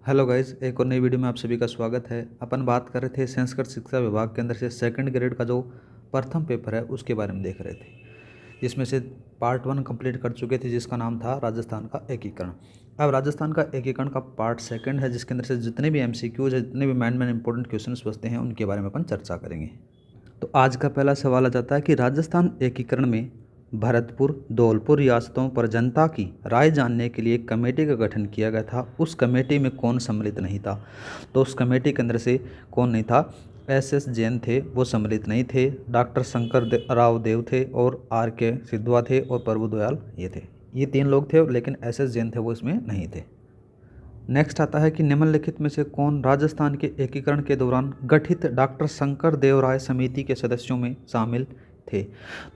Hello guys, एक और नई वीडियो में आप सभी का स्वागत है। अपन बात कर रहे थे संस्कृत शिक्षा विभाग के अंदर से सेकंड ग्रेड का जो प्रथम पेपर है उसके बारे में देख रहे थे, जिसमें से पार्ट 1 कंप्लीट कर चुके थे जिसका नाम था राजस्थान का एकीकरण। अब राजस्थान का एकीकरण का पार्ट सेकंड है, जिसके अंदर से जितने भी एमसीक्यूज है, जितने भी मैन इंपॉर्टेंट क्वेश्चन बचते हैं उनके बारे में अपन चर्चा करेंगे। तो आज का पहला सवाल आ जाता है कि राजस्थान एकीकरण में भरतपुर धौलपुर रियासतों पर जनता की राय जानने के लिए एक कमेटी का गठन किया गया था। उस कमेटी में कौन सम्मिलित नहीं था? तो उस कमेटी के अंदर से कौन नहीं था? एस जैन थे, वो सम्मिलित नहीं थे। डॉक्टर राव देव थे और RK सिद्धवा थे और प्रभु दयाल ये थे। ये 3 लोग थे, लेकिन SS जैन थे वो इसमें नहीं थे। नेक्स्ट आता है कि निम्नलिखित में से कौन राजस्थान के एकीकरण के दौरान गठित डॉक्टर शंकर देव राय समिति के सदस्यों में शामिल थे?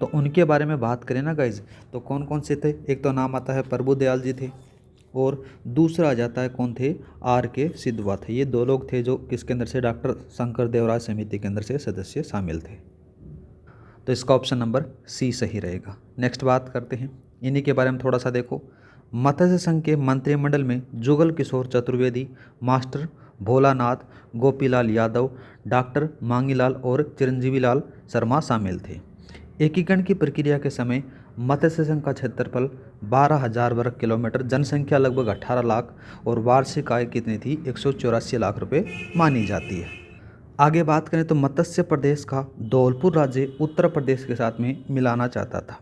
तो उनके बारे में बात करें ना गाइज, तो कौन कौन से थे? एक तो नाम आता है प्रभु दयाल जी थे, और दूसरा आ जाता है कौन थे? RK सिद्धवा थे। ये 2 लोग थे जो किसके अंदर से? डॉक्टर शंकर देव राय समिति के अंदर से सदस्य शामिल थे। तो इसका ऑप्शन नंबर C सही रहेगा। नेक्स्ट बात करते हैं, इन्हीं के बारे में थोड़ा सा देखो। मत्स्य संघ के मंत्रिमंडल में जुगल किशोर चतुर्वेदी, मास्टर भोलानाथ, गोपीलाल यादव, डॉक्टर मांगीलाल और चिरंजीवी लाल शर्मा शामिल थे। एकीकरण की प्रक्रिया के समय मत्स्य संघ का क्षेत्रफल 12,000 वर्ग किलोमीटर, जनसंख्या लगभग 18 लाख और वार्षिक आय कितनी थी? 184 लाख रुपए मानी जाती है। आगे बात करें तो मत्स्य प्रदेश का धौलपुर राज्य उत्तर प्रदेश के साथ में मिलाना चाहता था।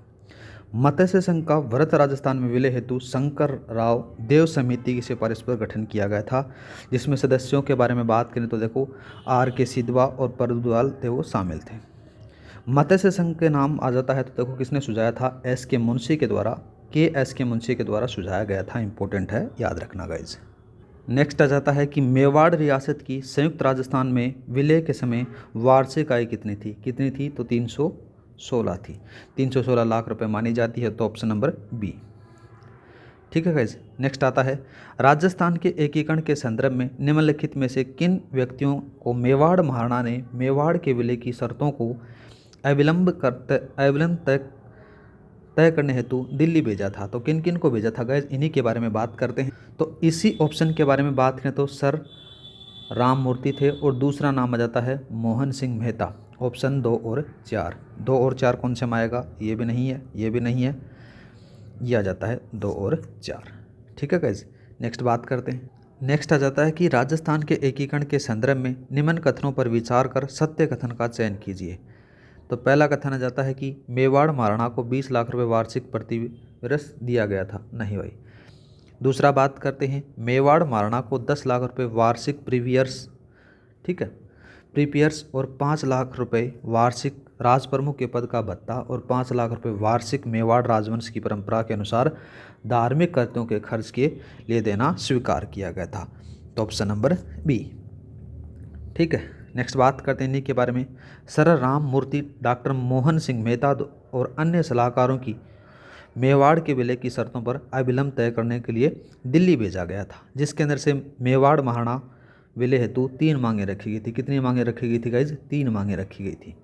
मत्स्य संघ का व्रत राजस्थान में विलय हेतु शंकर राव देव समिति की सिफारिश पर गठन किया गया था, जिसमें सदस्यों के बारे में बात करें तो देखो RK सिद्धवा और प्रभुदयाल थे वो शामिल थे। मत्स्य संघ के नाम आ जाता है तो देखो किसने सुझाया था? SK मुंशी के द्वारा, KSK मुंशी के द्वारा सुझाया गया था। इंपॉर्टेंट है, याद रखना गाइज। नेक्स्ट आ जाता है कि मेवाड़ रियासत की संयुक्त राजस्थान में विलय के समय वार्षिक आय कितनी थी? कितनी थी? तो 316 थी। 316 लाख रुपए मानी जाती है, तो ऑप्शन नंबर B। ठीक है गाइज। नेक्स्ट आता है, राजस्थान के एकीकरण के संदर्भ में निम्नलिखित में से किन व्यक्तियों को मेवाड़ महाराणा ने मेवाड़ के विलय की शर्तों को अविलंब तय करने हेतु दिल्ली भेजा था? तो किन किन को भेजा था गाइज, इन्हीं के बारे में बात करते हैं। तो इसी ऑप्शन के बारे में बात करें तो सर राम मूर्ति थे, और दूसरा नाम आ जाता है मोहन सिंह मेहता। ऑप्शन 2 और 4, 2 और 4 कौन से में आएगा? ये भी नहीं है, ये भी नहीं है, ये आ जाता है 2 और 4। ठीक है गाइज। नेक्स्ट बात करते हैं। नेक्स्ट आ जाता है कि राजस्थान के एकीकरण के संदर्भ में निम्न कथनों पर विचार कर सत्य कथन का चयन कीजिए। तो पहला कथन आ जाता है कि मेवाड़ महाराणा को 20 लाख रुपए वार्षिक प्रति वर्ष दिया गया था। नहीं भाई। दूसरा बात करते हैं, मेवाड़ महाराणा को 10 लाख रुपए वार्षिक प्रीवियर्स, ठीक है, प्रीपियर्स और 5 लाख रुपए वार्षिक राज प्रमुख के पद का भत्ता और 5 लाख रुपए वार्षिक मेवाड़ राजवंश की परंपरा के अनुसार धार्मिक कर्तव्यों के खर्च के लिए देना स्वीकार किया गया था। तो ऑप्शन नंबर B। ठीक है। नेक्स्ट बात करते हैं इन्हीं के बारे में। सर राम मूर्ति, डॉक्टर मोहन सिंह मेहता और अन्य सलाहकारों की मेवाड़ के विलय की शर्तों पर अविलंब तय करने के लिए दिल्ली भेजा गया था, जिसके अंदर से मेवाड़ महाराणा विलय हेतु 3 मांगे रखी गई थी। कितनी मांगे रखी गई थी गाइज? 3 मांगे रखी गई थी।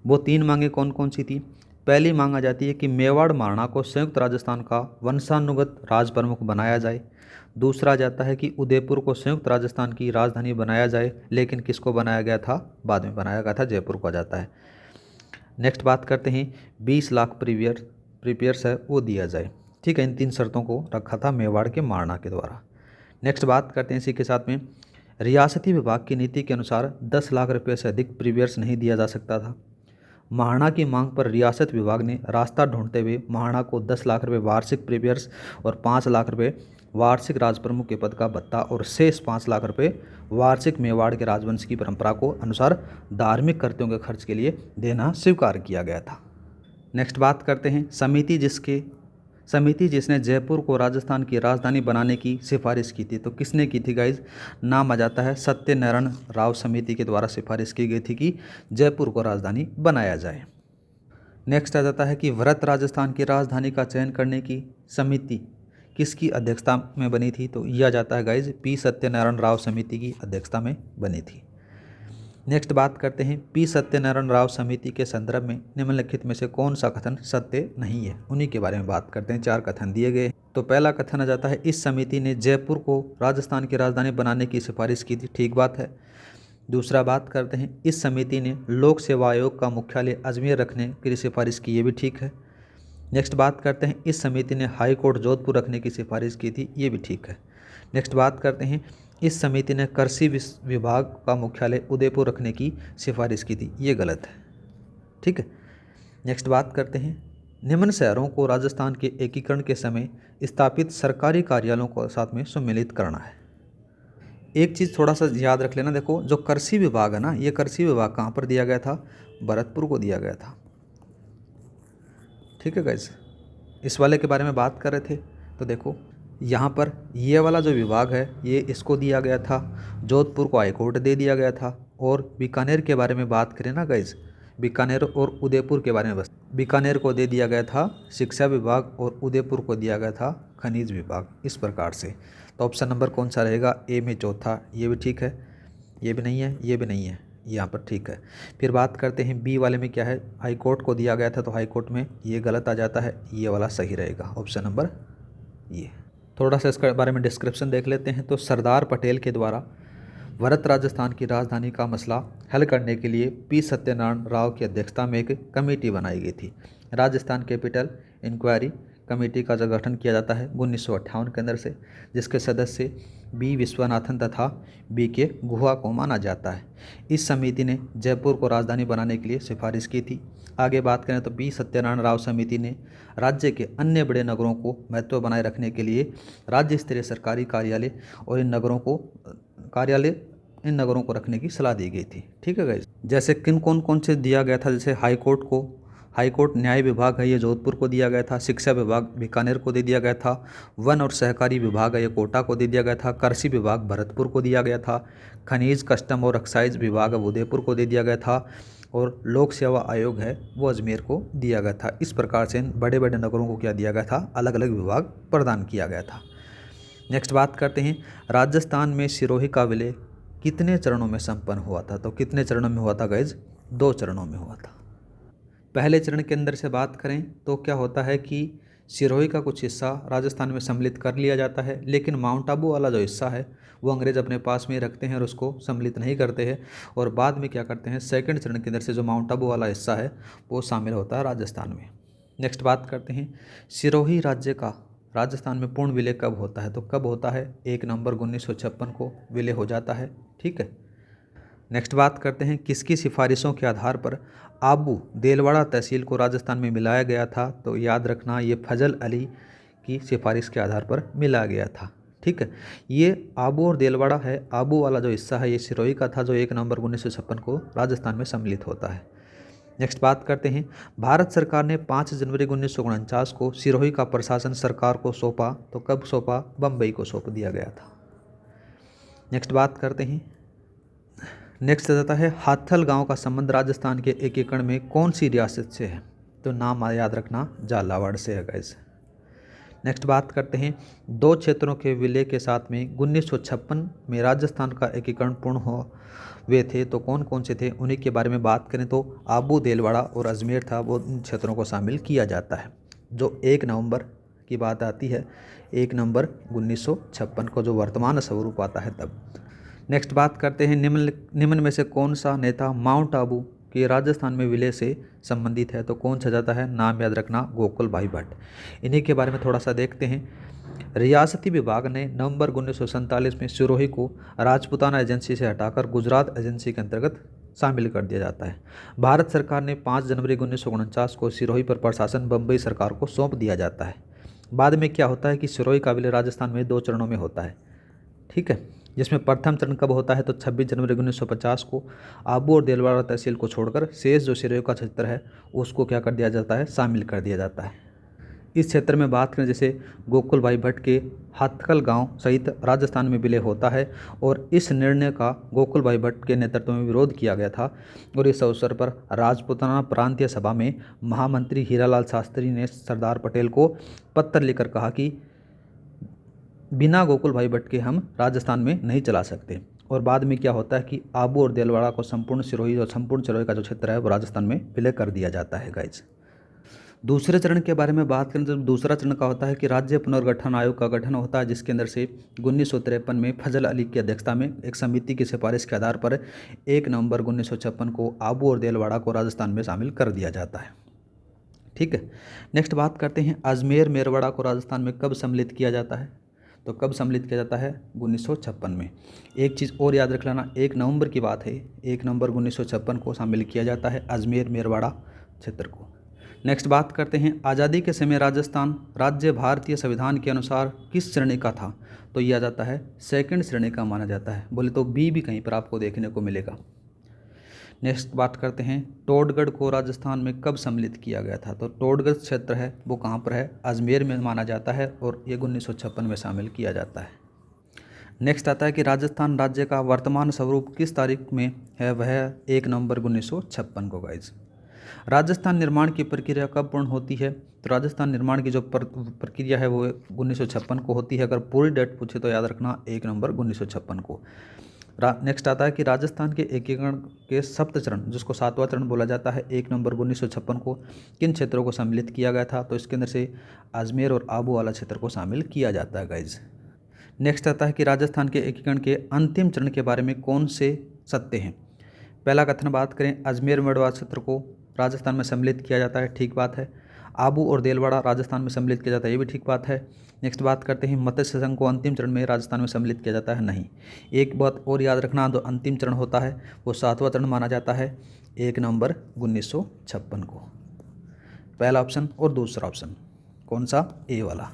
वो 3 मांगे कौन कौन सी थी? पहली मांग आ जाती है कि मेवाड़ महाराणा को संयुक्त राजस्थान का वंशानुगत राज प्रमुख बनाया जाए। दूसरा जाता है कि उदयपुर को संयुक्त राजस्थान की राजधानी बनाया जाए, लेकिन किसको बनाया गया था? बाद में बनाया गया था, जयपुर को आ जाता है। नेक्स्ट बात करते हैं, 20 लाख प्रीपियर्स है वो दिया जाए। ठीक है, इन 3 शर्तों को रखा था मेवाड़ के महाराणा के द्वारा। नेक्स्ट बात करते हैं इसी के साथ में, रियासती विभाग की नीति के अनुसार 10 लाख रुपये से अधिक प्रीपियर्स नहीं दिया जा सकता था। महाराणा की मांग पर रियासत विभाग ने रास्ता ढूंढते हुए महाराणा को 10 लाख रुपये वार्षिक प्रीपियर्स और 5 लाख रुपये वार्षिक राजप्रमुख के पद का भत्ता और शेष 5 लाख रुपये वार्षिक मेवाड़ के राजवंश की परंपरा को अनुसार धार्मिक कर्तव्यों के खर्च के लिए देना स्वीकार किया गया था। नेक्स्ट बात करते हैं, समिति जिसने जयपुर को राजस्थान की राजधानी बनाने की सिफारिश की थी। तो किसने की थी गाइज? नाम आ जाता है सत्यनारायण राव समिति के द्वारा सिफारिश की गई थी कि जयपुर को राजधानी बनाया जाए। नेक्स्ट आ जाता है कि व्रत राजस्थान की राजधानी का चयन करने की समिति किसकी अध्यक्षता में बनी थी? तो यह आ जाता है गाइज P सत्यनारायण राव समिति की अध्यक्षता में बनी थी। नेक्स्ट बात करते हैं पी सत्यनारायण राव समिति के संदर्भ में निम्नलिखित में से कौन सा कथन सत्य नहीं है, उन्हीं के बारे में बात करते हैं। 4 कथन दिए गए। तो पहला कथन आ जाता है इस समिति ने जयपुर को राजस्थान की राजधानी बनाने की सिफारिश की थी, ठीक बात है। दूसरा बात करते हैं इस समिति ने लोक सेवा आयोग का मुख्यालय अजमेर रखने की सिफारिश की, ये भी ठीक है। नेक्स्ट बात करते हैं इस समिति ने हाई कोर्ट जोधपुर रखने की सिफारिश की थी, ये भी ठीक है। नेक्स्ट बात करते हैं इस समिति ने कृषि विभाग का मुख्यालय उदयपुर रखने की सिफारिश की थी, ये गलत है, ठीक है। नेक्स्ट बात करते हैं निम्न शहरों को राजस्थान के एकीकरण के समय स्थापित सरकारी कार्यालयों को साथ में सम्मिलित करना है। एक चीज़ थोड़ा सा याद रख लेना, देखो जो कृषि विभाग है ना, ये कृषि विभाग कहाँ पर दिया गया था, भरतपुर को दिया गया था, ठीक है गाइस। इस वाले के बारे में बात कर रहे थे, तो देखो यहाँ पर ये वाला जो विभाग है ये इसको दिया गया था, जोधपुर को हाईकोर्ट दे दिया गया था। और बीकानेर के बारे में बात करें ना गाइस, बीकानेर और उदयपुर के बारे में, बस बीकानेर को दे दिया गया था शिक्षा विभाग और उदयपुर को दिया गया था खनिज विभाग, इस प्रकार से। तो ऑप्शन नंबर कौन सा रहेगा, ए में चौथा, ये भी ठीक है, ये भी नहीं है, ये भी नहीं है, यहाँ पर ठीक है। फिर बात करते हैं बी वाले में क्या है, हाई कोर्ट को दिया गया था, तो हाई कोर्ट में ये गलत आ जाता है, ये वाला सही रहेगा, ऑप्शन नंबर ये। थोड़ा सा इसके बारे में डिस्क्रिप्शन देख लेते हैं। तो सरदार पटेल के द्वारा भरत राजस्थान की राजधानी का मसला हल करने के लिए पी सत्यनारायण राव की अध्यक्षता में एक कमेटी बनाई गई थी। राजस्थान कैपिटल इंक्वायरी कमेटी का जो गठन किया जाता है 1958 के अंदर से, जिसके सदस्य बी विश्वनाथन तथा बी के गुहा को माना जाता है। इस समिति ने जयपुर को राजधानी बनाने के लिए सिफारिश की थी। आगे बात करें तो बी सत्यनारायण राव समिति ने राज्य के अन्य बड़े नगरों को महत्व बनाए रखने के लिए राज्य स्तरीय सरकारी कार्यालय और इन नगरों को रखने की सलाह दी गई थी, ठीक है गाइस। जैसे किन कौन से दिया गया था, जैसे हाईकोर्ट न्याय विभाग है ये जोधपुर को दिया गया था, शिक्षा विभाग बीकानेर को दे दिया गया था, वन और सहकारी विभाग है ये कोटा को दे दिया गया था, कृषि विभाग भरतपुर को दिया गया था, खनिज कस्टम और एक्साइज विभाग उदयपुर को दे दिया गया था, और लोक सेवा आयोग है वो अजमेर को दिया गया था। इस प्रकार से बड़े बड़े नगरों को क्या दिया गया था, अलग अलग विभाग प्रदान किया गया था। नेक्स्ट बात करते हैं राजस्थान में सिरोही का विलय कितने चरणों में संपन्न हुआ था। तो कितने चरणों में हुआ था गाइज, 2 चरणों में हुआ था। पहले चरण के अंदर से बात करें तो क्या होता है कि सिरोही का कुछ हिस्सा राजस्थान में सम्मिलित कर लिया जाता है, लेकिन माउंट आबू वाला जो हिस्सा है वो अंग्रेज अपने पास में रखते हैं और उसको सम्मिलित नहीं करते हैं। और बाद में क्या करते हैं, सेकंड चरण के अंदर से जो माउंट आबू वाला हिस्सा है वो शामिल होता है राजस्थान में। नेक्स्ट बात करते हैं सिरोही राज्य का राजस्थान में पूर्ण विलय कब होता है। तो कब होता है, 1 नवंबर 1956 को विलय हो जाता है, ठीक है। नेक्स्ट बात करते हैं किसकी सिफारिशों के आधार पर आबू देलवाड़ा तहसील को राजस्थान में मिलाया गया था। तो याद रखना ये फजल अली की सिफारिश के आधार पर मिलाया गया था, ठीक है। ये आबू और देलवाड़ा है, आबू वाला जो हिस्सा है ये सिरोही का था जो 1 नवंबर 1956 को राजस्थान में सम्मिलित होता है। नेक्स्ट बात करते हैं भारत सरकार ने 5 जनवरी 1949 को सिरोही का प्रशासन सरकार को सौंपा। तो कब सौंपा, बम्बई को सौंप दिया गया था। नेक्स्ट बात करते हैं, नेक्स्ट आता है हाथल गांव का संबंध राजस्थान के एकीकरण में कौन सी रियासत से है। तो नाम याद रखना झालावाड़ से है गाइस। नेक्स्ट बात करते हैं 2 क्षेत्रों के विलय के साथ में 1956 में राजस्थान का एकीकरण पूर्ण हुए थे। तो कौन कौन से थे, उन्हीं के बारे में बात करें तो आबू देलवाड़ा और अजमेर था, वो इन क्षेत्रों को शामिल किया जाता है। जो 1 नवंबर की बात आती है, 1 नवंबर 1956 को जो वर्तमान स्वरूप आता है तब। नेक्स्ट बात करते हैं निम्न में से कौन सा नेता माउंट आबू के राजस्थान में विलय से संबंधित है। तो कौन सा जाता है, नाम याद रखना गोकुल भाई भट्ट। इन्हीं के बारे में थोड़ा सा देखते हैं। रियासती विभाग ने नवंबर 1947 में सिरोही को राजपूताना एजेंसी से हटाकर गुजरात एजेंसी के अंतर्गत शामिल कर दिया जाता है। भारत सरकार ने 5 जनवरी 1949 को सिरोही पर प्रशासन बम्बई सरकार को सौंप दिया जाता है। बाद में क्या होता है कि सिरोही का विलय राजस्थान में 2 चरणों में होता है, ठीक है। जिसमें प्रथम चरण कब होता है, तो 26 जनवरी 1950 को आबू और देलवाड़ा तहसील को छोड़कर शेष जो सिरोही का क्षेत्र है उसको क्या कर दिया जाता है, शामिल कर दिया जाता है। इस क्षेत्र में बात करें जैसे गोकुल भाई भट्ट के हाथकल गांव सहित राजस्थान में विलय होता है, और इस निर्णय का गोकुल भाई भट्ट के नेतृत्व में विरोध किया गया था। और इस अवसर पर राजपूताना प्रांतीय सभा में महामंत्री हीरालाल शास्त्री ने सरदार पटेल को पत्र लिखकर कहा कि बिना गोकुल भाई भट्ट के हम राजस्थान में नहीं चला सकते। और बाद में क्या होता है कि आबू और देलवाड़ा को संपूर्ण सिरोही का जो क्षेत्र है वो राजस्थान में विलय कर दिया जाता है गाइज। दूसरे चरण के बारे में बात करें तो दूसरा चरण का होता है कि राज्य पुनर्गठन आयोग का गठन होता है, जिसके अंदर से 1953 में फजल अली की अध्यक्षता में एक समिति की सिफारिश के आधार पर 1 नवंबर 1956 को आबू और देलवाड़ा को राजस्थान में शामिल कर दिया जाता है। ठीक है, नेक्स्ट बात करते हैं अजमेर मेरवाड़ा को राजस्थान में कब सम्मिलित किया जाता है। तो कब सम्मिलित किया जाता है? 1956 में। एक चीज़ और याद रख लेना, 1 नवंबर की बात है, 1 नवंबर 1956 को शामिल किया जाता है अजमेर मेरवाड़ा क्षेत्र को। नेक्स्ट बात करते हैं आज़ादी के समय राजस्थान राज्य भारतीय संविधान के अनुसार किस श्रेणी का था। तो यह आ जाता है 2nd श्रेणी का माना जाता है, बोले तो बी भी कहीं पर आपको देखने को मिलेगा। नेक्स्ट बात करते हैं टोडगढ़ को राजस्थान में कब सम्मिलित किया गया था। तो टोडगढ़ क्षेत्र है वो कहाँ पर है? अजमेर में माना जाता है और ये 1956 में शामिल किया जाता है। नेक्स्ट आता है कि राजस्थान राज्य का वर्तमान स्वरूप किस तारीख में है, वह 1 नवंबर 1956 को गाइज। राजस्थान निर्माण की प्रक्रिया कब पूर्ण होती है। तो राजस्थान निर्माण की जो प्रक्रिया है वो 1956 को होती है। अगर पूरी डेट पूछे तो याद रखना 1 नवंबर 1956 को। नेक्स्ट आता है कि राजस्थान के एकीकरण के सप्त चरण, जिसको 7वां चरण बोला जाता है, 1 नवंबर 1956 को किन क्षेत्रों को सम्मिलित किया गया था। तो इसके अंदर से अजमेर और आबू वाला क्षेत्र को शामिल किया जाता है गाइज। नेक्स्ट आता है कि राजस्थान के एकीकरण के अंतिम चरण के बारे में कौन से सत्य हैं। पहला कथन बात करें, अजमेर मेवाड़ क्षेत्र को राजस्थान में सम्मिलित किया जाता है, ठीक बात है। आबू और देलवाड़ा राजस्थान में सम्मिलित किया जाता है, ये भी ठीक बात है। नेक्स्ट बात करते हैं मत्स्य संघ को अंतिम चरण में राजस्थान में सम्मिलित किया जाता है, नहीं। एक बात और याद रखना, जो अंतिम चरण होता है वो 7वां चरण माना जाता है 1 नवंबर 1956 को। पहला ऑप्शन और दूसरा ऑप्शन कौन सा? ए वाला।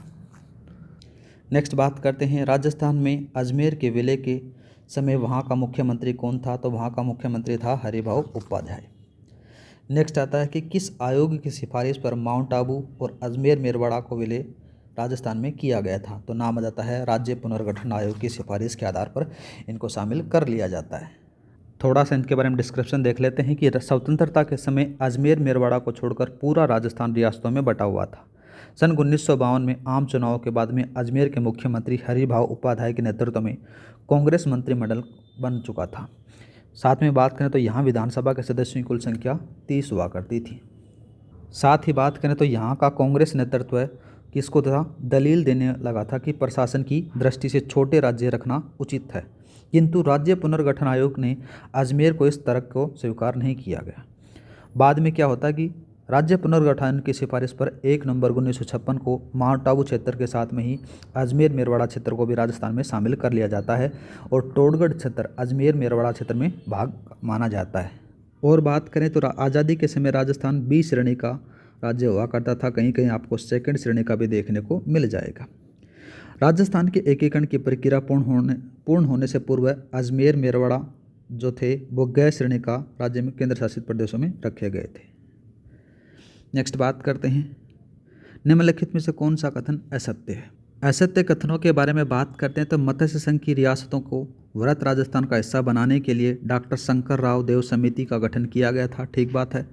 नेक्स्ट बात करते हैं राजस्थान में अजमेर के विलय के समय वहाँ का मुख्यमंत्री कौन था। तो वहाँ का मुख्यमंत्री था हरिभाऊ उपाध्याय। नेक्स्ट आता है कि किस आयोग की सिफारिश पर माउंट आबू और अजमेर मेरवाड़ा को विलय राजस्थान में किया गया था। तो नाम आ जाता है राज्य पुनर्गठन आयोग की सिफारिश के आधार पर इनको शामिल कर लिया जाता है। थोड़ा सा इनके बारे में डिस्क्रिप्शन देख लेते हैं कि स्वतंत्रता के समय अजमेर मेरवाड़ा को छोड़कर पूरा राजस्थान रियासतों में बटा हुआ था। सन 1952 में आम चुनाव के बाद में अजमेर के मुख्यमंत्री हरिभाऊ उपाध्याय के नेतृत्व में कांग्रेस मंत्रिमंडल बन चुका था। साथ में बात करें तो यहाँ विधानसभा के सदस्यों की कुल संख्या 30 हुआ करती थी। साथ ही बात करें तो यहाँ का कांग्रेस नेतृत्व किसको था? दलील देने लगा था कि प्रशासन की दृष्टि से छोटे राज्य रखना उचित है, किंतु राज्य पुनर्गठन आयोग ने अजमेर को इस तर्क को स्वीकार नहीं किया गया। बाद में क्या होता है कि राज्य पुनर्गठन की सिफारिश पर 1 नवंबर 1956 को माउंट आबू क्षेत्र के साथ में ही अजमेर मेरवाड़ा क्षेत्र को भी राजस्थान में शामिल कर लिया जाता है और टोडगढ़ क्षेत्र अजमेर मेरवाड़ा क्षेत्र में भाग माना जाता है। और बात करें तो आज़ादी के समय राजस्थान बी श्रेणी का राज्य हुआ करता था, कहीं कहीं आपको 2nd श्रेणी का भी देखने को मिल जाएगा। राजस्थान के एकीकरण की प्रक्रिया पूर्ण होने से पूर्व अजमेर मेरवाड़ा जो थे वो गैर श्रेणी का राज्य में केंद्र शासित प्रदेशों में रखे गए थे। नेक्स्ट बात करते हैं निम्नलिखित में से कौन सा कथन असत्य है। असत्य कथनों के बारे में बात करते हैं तो मत्स्य संघ की रियासतों को वृहत राजस्थान का हिस्सा बनाने के लिए डॉक्टर शंकर राव देव समिति का गठन किया गया था, ठीक बात है।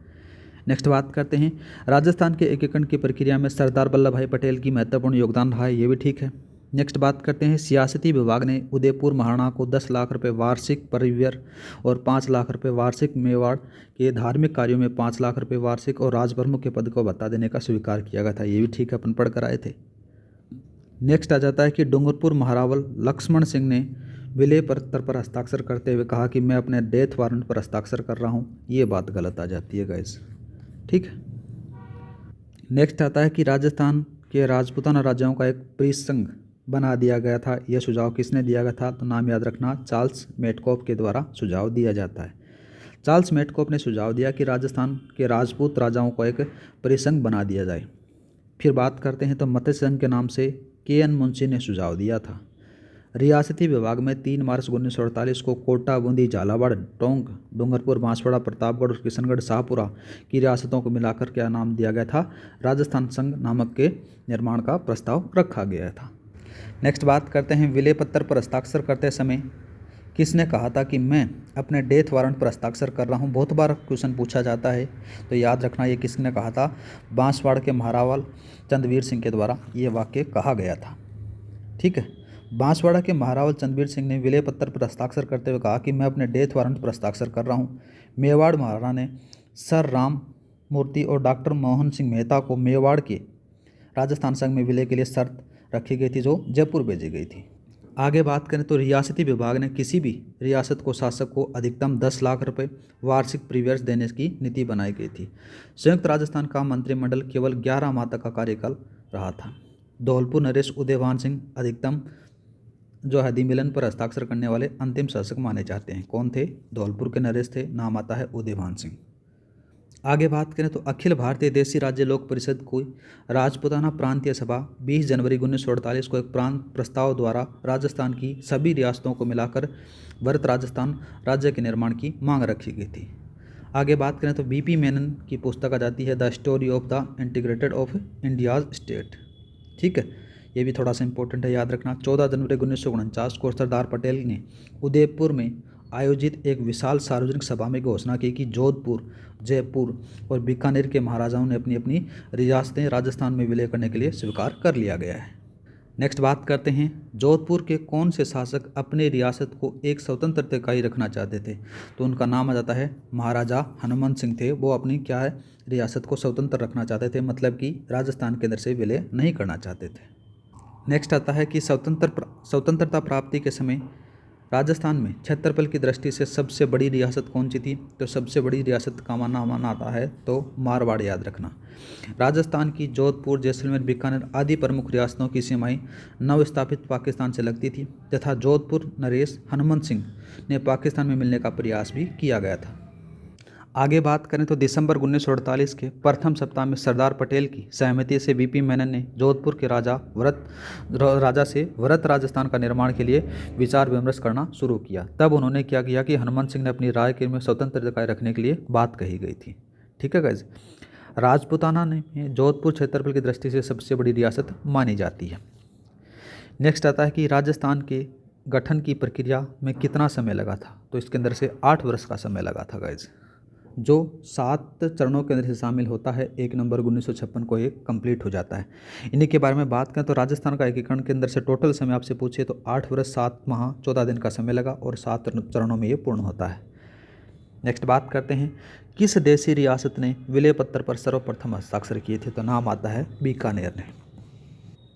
नेक्स्ट बात करते हैं राजस्थान के एकीकरण की प्रक्रिया में सरदार वल्लभ भाई पटेल की महत्वपूर्ण योगदान रहा है, ये भी ठीक है। नेक्स्ट बात करते हैं सियासती विभाग ने उदयपुर महाराणा को 10 लाख रुपए वार्षिक परिव्यय और 5 लाख रुपए वार्षिक मेवाड़ के धार्मिक कार्यों में 5 लाख रुपए वार्षिक और राजप्रमुख के पद को भत्ता देने का स्वीकार किया गया था, ये भी ठीक है, अपन पढ़ कर आए थे। नेक्स्ट आ जाता है कि डूंगरपुर महारावल लक्ष्मण सिंह ने विलय पत्र पर हस्ताक्षर करते हुए कहा कि मैं अपने डेथ वारंट पर हस्ताक्षर कर रहा हूँ, ये बात गलत आ जाती है गाइस, ठीक है। नेक्स्ट आता है कि राजस्थान के राजपूताना राजाओं का एक परिसंघ बना दिया गया था, यह सुझाव किसने दिया गया था। तो नाम याद रखना, चार्ल्स मेटकॉफ के द्वारा सुझाव दिया जाता है। चार्ल्स मेटकॉफ ने सुझाव दिया कि राजस्थान के राजपूत राजाओं को एक परिसंघ बना दिया जाए। फिर बात करते हैं तो मत्स्य संघ के नाम से KN मुंशी ने सुझाव दिया था। रियासती विभाग में 3 मार्च 1948 को कोटा, बूंदी, झालावाड़, टोंक, डूंगरपुर, बांसवाड़ा, प्रतापगढ़ और किशनगढ़, शाहपुरा की रियासतों को मिलाकर क्या नाम दिया गया था? राजस्थान संघ नामक के निर्माण का प्रस्ताव रखा गया था। नेक्स्ट बात करते हैं विलय पत्र पर हस्ताक्षर करते समय किसने कहा था कि मैं अपने डेथ वारंट पर हस्ताक्षर कर रहा हूं? बहुत बार क्वेश्चन पूछा जाता है, तो याद रखना ये किसने कहा था? बांसवाड़ा के महारावल चंद्रवीर सिंह के द्वारा ये वाक्य कहा गया था, ठीक है। बांसवाड़ा के महारावल चंद्रवीर सिंह ने विलय पत्र पर हस्ताक्षर करते हुए कहा कि मैं अपने डेथ वारंट पर हस्ताक्षर कर रहा हूँ। मेवाड़ महाराणा ने सर राम मूर्ति और डॉक्टर मोहन सिंह मेहता को मेवाड़ के राजस्थान संघ में विलय के लिए शर्त रखी गई थी, जो जयपुर भेजी गई थी। आगे बात करें तो रियासती विभाग ने किसी भी रियासत को शासक को अधिकतम 10 लाख रुपए वार्षिक प्रीवियर्स देने की नीति बनाई गई थी। संयुक्त राजस्थान का मंत्रिमंडल केवल 11 माह तक का कार्यकाल रहा था। धौलपुर नरेश उदयभान सिंह अधिकतम जो अधिमिलन पर हस्ताक्षर करने वाले अंतिम शासक माने जाते हैं। कौन थे? धौलपुर के नरेश थे, नाम आता है उदयभान सिंह। आगे बात करें तो अखिल भारतीय देशी राज्य लोक परिषद को राजपूताना प्रांतीय सभा 20 जनवरी 1948 को एक प्रांत प्रस्ताव द्वारा राजस्थान की सभी रियासतों को मिलाकर भरत राजस्थान राज्य के निर्माण की मांग रखी गई थी। आगे बात करें तो बीपी मेनन की पुस्तक आ जाती है the story of the integrated of India's state. ठीक है, ये भी थोड़ा सा इंपॉर्टेंट है, याद रखना। 14 जनवरी 1949 को सरदार पटेल ने उदयपुर में आयोजित एक विशाल सार्वजनिक सभा में घोषणा की कि जोधपुर, जयपुर और बीकानेर के महाराजाओं ने अपनी अपनी रियासतें राजस्थान में विलय करने के लिए स्वीकार कर लिया गया है। नेक्स्ट बात करते हैं, जोधपुर के कौन से शासक अपने रियासत को एक स्वतंत्र इकाई रखना चाहते थे? तो उनका नाम आ जाता है महाराजा हनुमंत सिंह थे। वो अपनी क्या है, रियासत को स्वतंत्र रखना चाहते थे, मतलब कि राजस्थान के अंदर से विलय नहीं करना चाहते थे। नेक्स्ट आता है कि स्वतंत्रता प्राप्ति के समय राजस्थान में क्षेत्रफल की दृष्टि से सबसे बड़ी रियासत कौन सी थी? तो सबसे बड़ी रियासत का नाम आता है तो मारवाड़, याद रखना। राजस्थान की जोधपुर, जैसलमेर, बीकानेर आदि प्रमुख रियासतों की सीमाएं नवस्थापित पाकिस्तान से लगती थी तथा जोधपुर नरेश हनुमंत सिंह ने पाकिस्तान में मिलने का प्रयास भी किया गया था। आगे बात करें तो दिसंबर 1948 के प्रथम सप्ताह में सरदार पटेल की सहमति से बीपी मेनन ने जोधपुर के राजा से वृहत राजस्थान का निर्माण के लिए विचार विमर्श करना शुरू किया। तब उन्होंने क्या किया कि हनुमंत सिंह ने अपनी राय के में स्वतंत्र इकाई रखने के लिए बात कही गई थी। ठीक है गाइस, राजपूताना ने जोधपुर क्षेत्रफल की दृष्टि से सबसे बड़ी रियासत मानी जाती है। नेक्स्ट आता है कि राजस्थान के गठन की प्रक्रिया में कितना समय लगा था? तो इसके अंदर से 8 वर्ष का समय लगा था गाइस, जो 7 चरणों के अंदर से शामिल होता है। 1 नवंबर 1956 को ये कंप्लीट हो जाता है। इन्हीं के बारे में बात करें तो राजस्थान का एकीकरण के अंदर से टोटल समय आपसे पूछे तो 8 वर्ष 7 माह 14 दिन का समय लगा और 7 चरणों में ये पूर्ण होता है। नेक्स्ट बात करते हैं, किस देशी रियासत ने विलय पत्र पर सर्वप्रथम हस्ताक्षर किए थे? तो नाम आता है बीकानेर ने।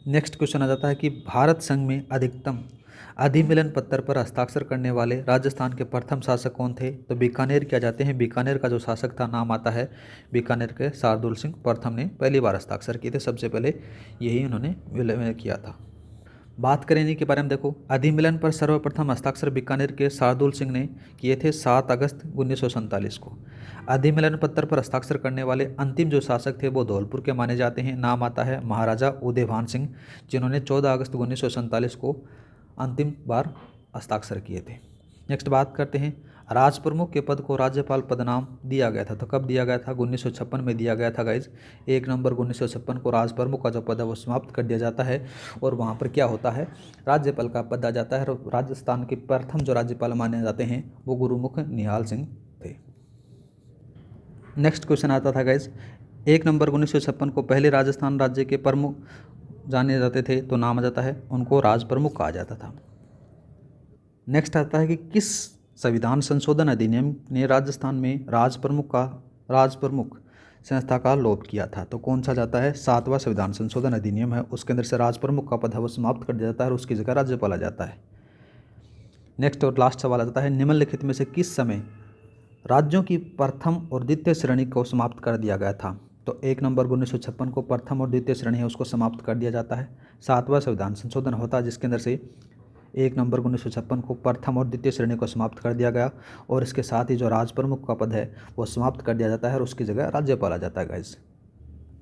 नेक्स्ट क्वेश्चन आ जाता है कि भारत संघ में अधिकतम अधिमिलन पत्र पर हस्ताक्षर करने वाले राजस्थान के प्रथम शासक कौन थे? तो बीकानेर क्या जाते हैं। बीकानेर का जो शासक था नाम आता है बीकानेर के शार्दुल सिंह प्रथम ने पहली बार हस्ताक्षर किए थे। सबसे पहले यही उन्होंने विलय में किया था। बात करें इन्हीं के बारे में, देखो अधिमिलन पर सर्वप्रथम हस्ताक्षर बीकानेर के शार्दुल सिंह ने किए थे 7 अगस्त 1947 को। अधिमिलन पत्र पर हस्ताक्षर करने वाले अंतिम जो शासक थे वो धौलपुर के माने जाते हैं। नाम आता है महाराजा उदयभान सिंह, जिन्होंने 14 अगस्त 1947 को अंतिम बार हस्ताक्षर किए थे। नेक्स्ट बात करते हैं, राज प्रमुख के पद को राज्यपाल पद नाम दिया गया था। तो कब दिया गया था? 1956 में दिया गया था गाइज। 1 नवंबर 1956 को राज प्रमुख का जो पद है वो समाप्त कर दिया जाता है और वहाँ पर क्या होता है, राज्यपाल का पद आ जाता है। और राजस्थान के प्रथम जो राज्यपाल माने जाते हैं वो गुरुमुख निहाल सिंह थे। नेक्स्ट क्वेश्चन आता था गाइज, 1 नवंबर 1956 को पहले राजस्थान राज्य के प्रमुख जाने जाते थे तो नाम आ जाता है उनको राज प्रमुख कहा जाता था। नेक्स्ट आता है कि किस संविधान संशोधन अधिनियम ने राजस्थान में राज प्रमुख संस्था का लोप किया था? तो कौन सा जाता है? 7वां संविधान संशोधन अधिनियम है, उसके अंदर से राज प्रमुख का पद है वो समाप्त कर दिया जाता है और उसकी जगह राज्यपाल आ जाता है। नेक्स्ट और लास्ट सवाल आ जाता है, निम्नलिखित में से किस समय राज्यों की प्रथम और द्वितीय श्रेणी को समाप्त कर दिया गया था? तो 1 नवंबर 1956 को प्रथम और द्वितीय श्रेणी है उसको समाप्त कर दिया जाता है। 7वां संविधान संशोधन होता है जिसके अंदर से 1 नवंबर 1956 को प्रथम और द्वितीय श्रेणी को समाप्त कर दिया गया और इसके साथ ही जो राज प्रमुख का पद है वो समाप्त कर दिया जाता है और उसकी जगह राज्यपाल आ जाता है गाइस।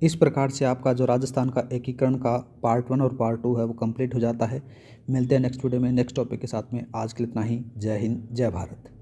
इस प्रकार से आपका जो राजस्थान का एकीकरण का पार्ट 1 और पार्ट 2 है वो कंप्लीट हो जाता है। मिलते हैं नेक्स्ट वीडियो में नेक्स्ट टॉपिक के साथ में। आज के लिए इतना ही। जय हिंद, जय भारत।